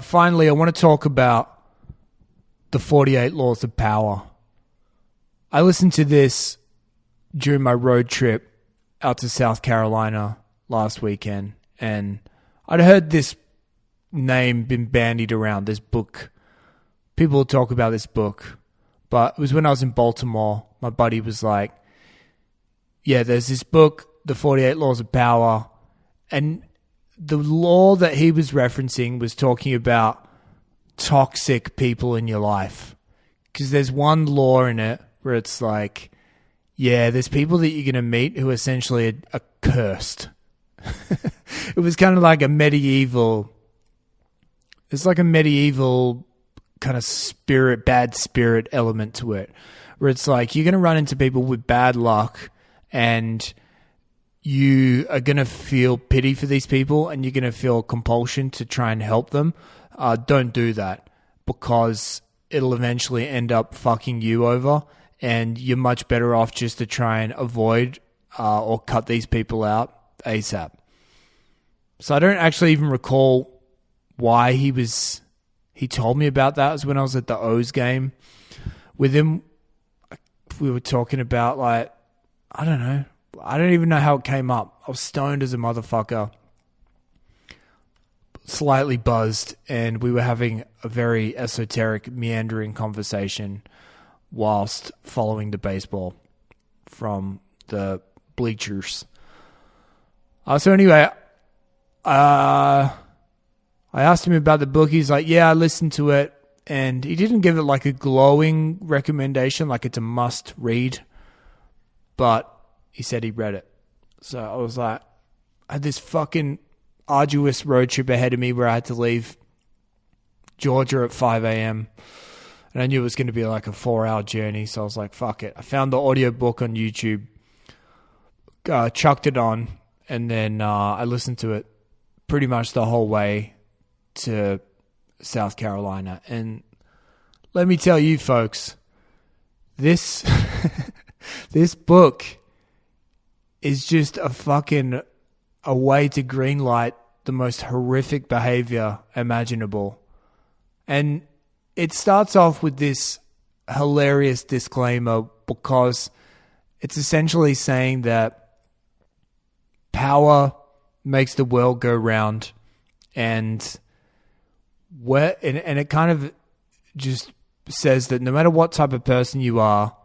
Finally, I want to talk about the 48 Laws of Power. I listened to this during my road trip out to South Carolina last weekend, and I'd heard this name been bandied around, this book. People talk about this book, but it was when I was in Baltimore. My buddy was like, yeah, there's this book, The 48 Laws of Power, and the law that he was referencing was talking about toxic people in your life. Because there's one law in it where it's like, yeah, there's people that you're going to meet who essentially are cursed. It was kind of like a medieval, it's like a medieval kind of bad spirit element to it. Where it's like, you're going to run into people with bad luck and you are going to feel pity for these people and you're going to feel compulsion to try and help them. Don't do that, because it'll eventually end up fucking you over, and you're much better off just to try and avoid or cut these people out ASAP. So I don't actually even recall why he told me about that. It was when I was at the O's game with him. We were talking about, like, I don't know. I don't even know how it came up. I was stoned as a motherfucker, slightly buzzed, and we were having a very esoteric, meandering conversation whilst following the baseball from the bleachers. So anyway, I asked him about the book. He's like, yeah, I listened to it. And he didn't give it like a glowing recommendation, like it's a must read, but he said he read it. So I was like, I had this fucking arduous road trip ahead of me where I had to leave Georgia at 5 a.m. And I knew it was going to be like a 4-hour journey. So I was like, fuck it. I found the audiobook on YouTube, chucked it on, and then I listened to it pretty much the whole way to South Carolina. And let me tell you folks, this this book is just a way to greenlight the most horrific behavior imaginable. And it starts off with this hilarious disclaimer, because it's essentially saying that power makes the world go round, and it kind of just says that no matter what type of person you are,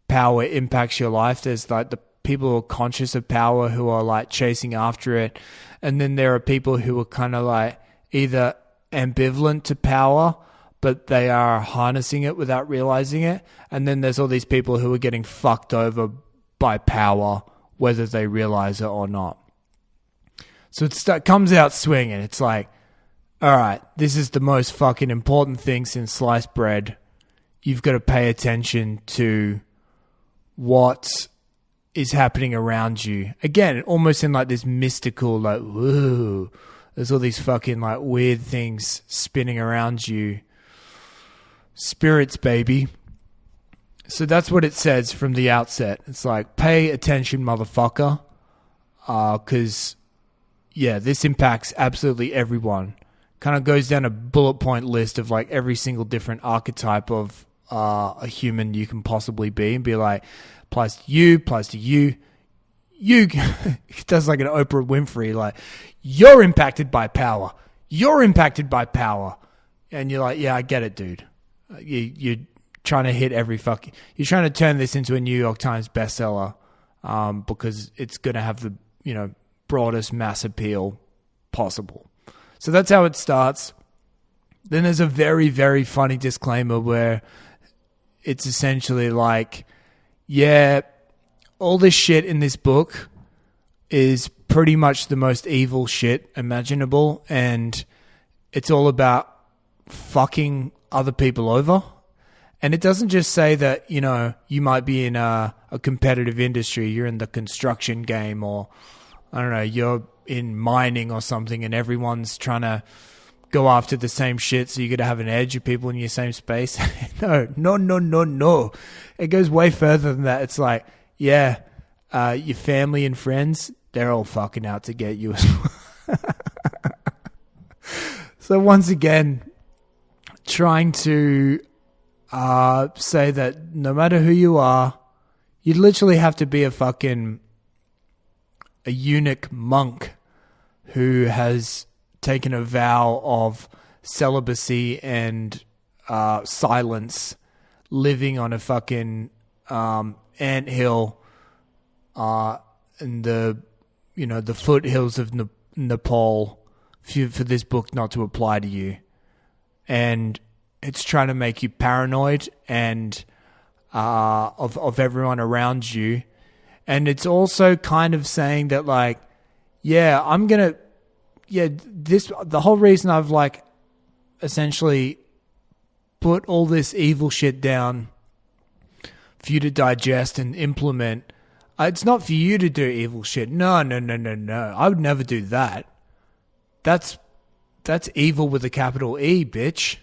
power impacts your life. There's like the people who are conscious of power, who are like chasing after it. And then there are people who are kind of like either ambivalent to power, but they are harnessing it without realizing it. And then there's all these people who are getting fucked over by power, whether they realize it or not. So it comes out swinging. It's like, all right, this is the most fucking important thing since sliced bread. You've got to pay attention to what is happening around you. Again, almost in like this mystical, like, whoa, there's all these fucking like weird things spinning around you. Spirits, baby. So that's what it says from the outset. It's like, pay attention, motherfucker. Because, yeah, this impacts absolutely everyone. Kind of goes down a bullet point list of like every single different archetype of a human you can possibly be, and be like, applies to you, applies to you. You, it does like an Oprah Winfrey, like, you're impacted by power. You're impacted by power. And you're like, yeah, I get it, dude. You're trying to hit you're trying to turn this into a New York Times bestseller, because it's going to have the, broadest mass appeal possible. So that's how it starts. Then there's a very, very funny disclaimer where it's essentially like, yeah, all this shit in this book is pretty much the most evil shit imaginable, and it's all about fucking other people over. And it doesn't just say that, you might be in a competitive industry, you're in the construction game, or, I don't know, you're in mining or something, and everyone's trying to go after the same shit, so you got to have an edge of people in your same space. No. It goes way further than that. It's like, yeah, your family and friends, they're all fucking out to get you as well. So once again, trying to say that no matter who you are, you literally have to be a eunuch monk who has taken a vow of celibacy and silence, living on a fucking anthill in the foothills of Nepal for this book not to apply to you. And it's trying to make you paranoid and of everyone around you. And it's also kind of saying that, like, the whole reason I've, like, essentially put all this evil shit down for you to digest and implement. It's not for you to do evil shit. No. I would never do that. That's evil with a capital E, bitch.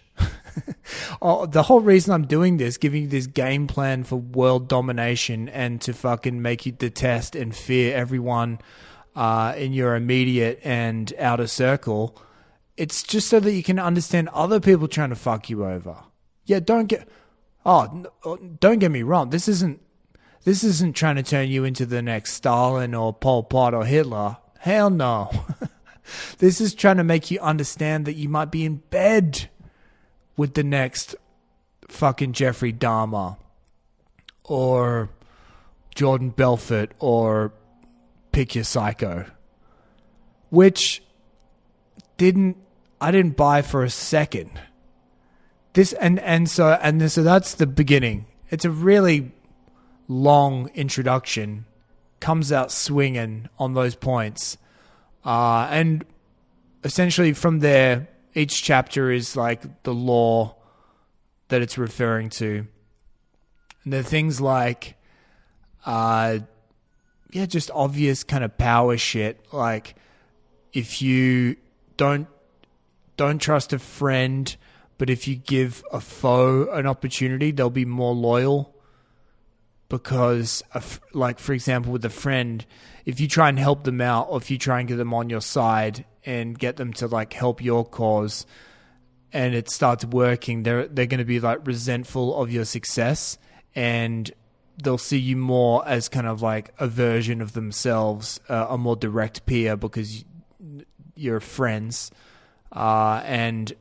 The whole reason I'm doing this, giving you this game plan for world domination and to fucking make you detest and fear everyone in your immediate and outer circle, it's just so that you can understand other people trying to fuck you over. Yeah, don't get me wrong. This isn't trying to turn you into the next Stalin or Pol Pot or Hitler. Hell no. This is trying to make you understand that you might be in bed with the next fucking Jeffrey Dahmer or Jordan Belfort or pick your psycho, which I didn't buy for a second. So that's the beginning. It's a really long introduction, comes out swinging on those points, and essentially from there, each chapter is like the law that it's referring to. And there are things like, just obvious kind of power shit. Like, if you don't trust a friend, but if you give a foe an opportunity, they'll be more loyal. Because, like, for example, with a friend, if you try and help them out, or if you try and get them on your side and get them to, like, help your cause, and it starts working, they're going to be, like, resentful of your success, and they'll see you more as kind of like a version of themselves, a more direct peer, because you're friends, and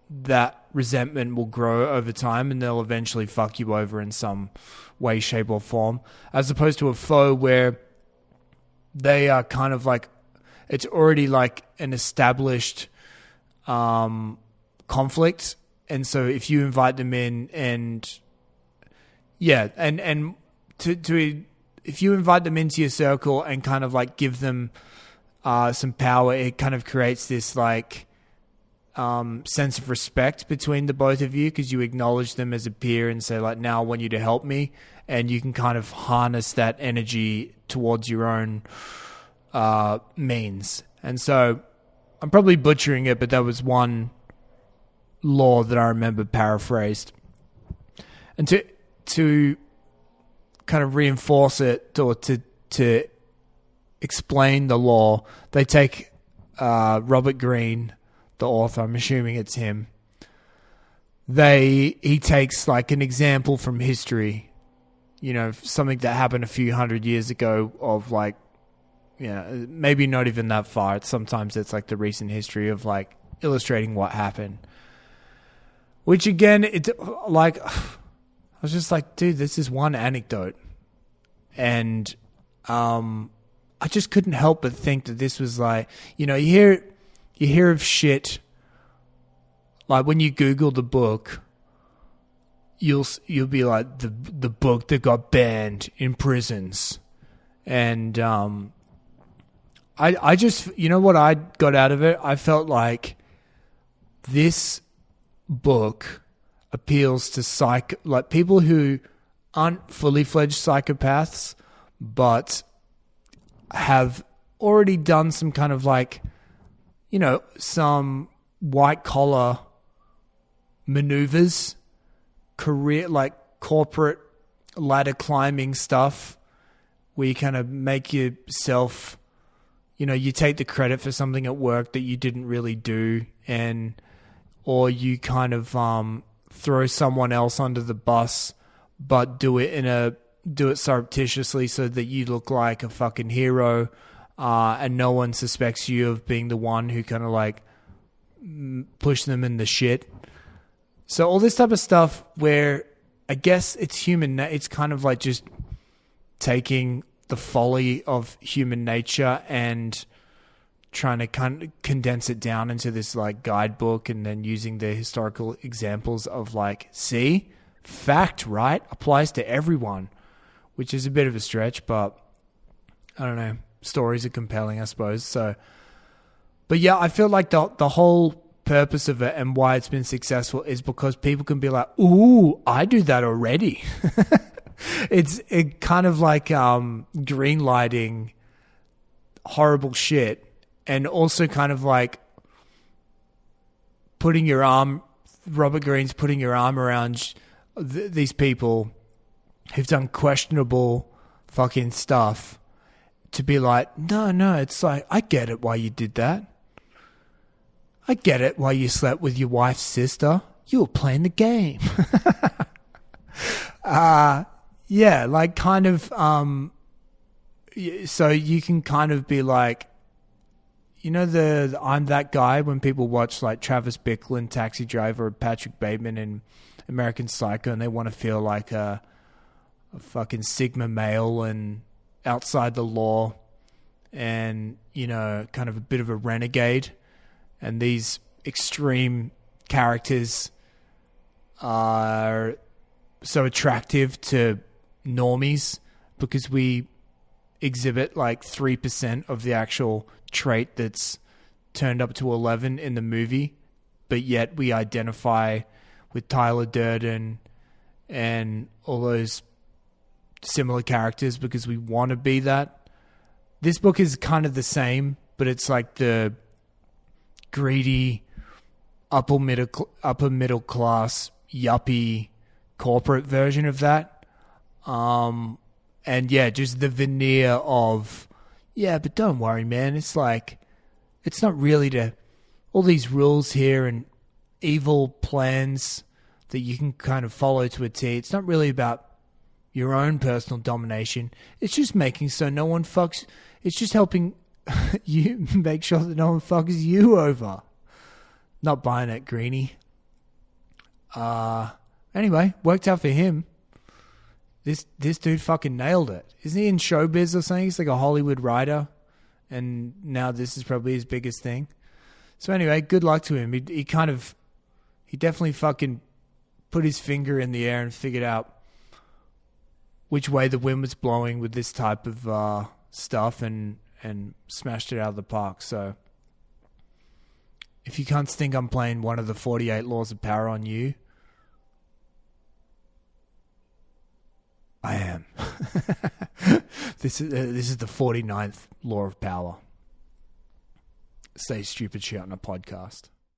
that resentment will grow over time, and they'll eventually fuck you over in some way, shape, or form, as opposed to a foe where they are kind of like, it's already like an established conflict. And so if you invite them in if you invite them into your circle and kind of like give them some power, it kind of creates this like sense of respect between the both of you, because you acknowledge them as a peer and say, like, now I want you to help me, and you can kind of harness that energy towards your own means. And so I'm probably butchering it, but that was one law that I remember paraphrased. And to kind of reinforce it, or to explain the law, they take Robert Greene, the author, I'm assuming it's him. He takes like an example from history, something that happened a few hundred years ago, of like, maybe not even that far. Sometimes it's like the recent history of like illustrating what happened. Which again, it's like, I was just like, dude, this is one anecdote. And I just couldn't help but think that this was like, you hear of shit, like when you Google the book, you'll be like, the book that got banned in prisons. And I just, what I got out of it? I felt like this book appeals to like people who aren't fully fledged psychopaths, but have already done some kind of like, some white collar maneuvers, career, like corporate ladder climbing stuff, where you kind of make yourself, you take the credit for something at work that you didn't really do, and or you kind of throw someone else under the bus, but do it surreptitiously so that you look like a fucking hero, and no one suspects you of being the one who kind of like push them in the shit. So all this type of stuff where I guess it's human. It's kind of like just taking the folly of human nature and trying to kind of condense it down into this like guidebook, and then using the historical examples of like, see, fact, right? Applies to everyone, which is a bit of a stretch, but I don't know. Stories are compelling, I suppose. So, but yeah, I feel like the whole purpose of it and why it's been successful is because people can be like, ooh, I do that already. It kind of like green lighting horrible shit, and also kind of like Robert Greene's putting your arm around these people who've done questionable fucking stuff, to be like, no, it's like, I get it why you did that. I get it why you slept with your wife's sister. You were playing the game. Yeah, like kind of, so you can kind of be like, you know, the I'm That Guy, when people watch like Travis Bickle in Taxi Driver or Patrick Bateman in American Psycho, and they want to feel like a fucking Sigma male and outside the law, and, you know, kind of a bit of a renegade. And these extreme characters are so attractive to normies because we exhibit like 3% of the actual trait that's turned up to 11 in the movie, but yet we identify with Tyler Durden and all those similar characters because we want to be that. This book is kind of the same, but it's like the greedy upper middle class yuppie corporate version of that. And yeah, just the veneer of, yeah, but don't worry, man. It's like, it's not really all these rules here and evil plans that you can kind of follow to a T. It's not really about your own personal domination. It's just making so no one fucks. It's just helping you make sure that no one fucks you over. Not buying it, Greenie. Anyway, worked out for him. This dude fucking nailed it. Isn't he in showbiz or something? He's like a Hollywood writer, and now this is probably his biggest thing. So anyway, good luck to him. He definitely fucking put his finger in the air and figured out which way the wind was blowing with this type of stuff, and smashed it out of the park. So if you can't think I'm playing one of the 48 laws of power on you, I am. This is the 49th law of power. Say stupid shit on a podcast.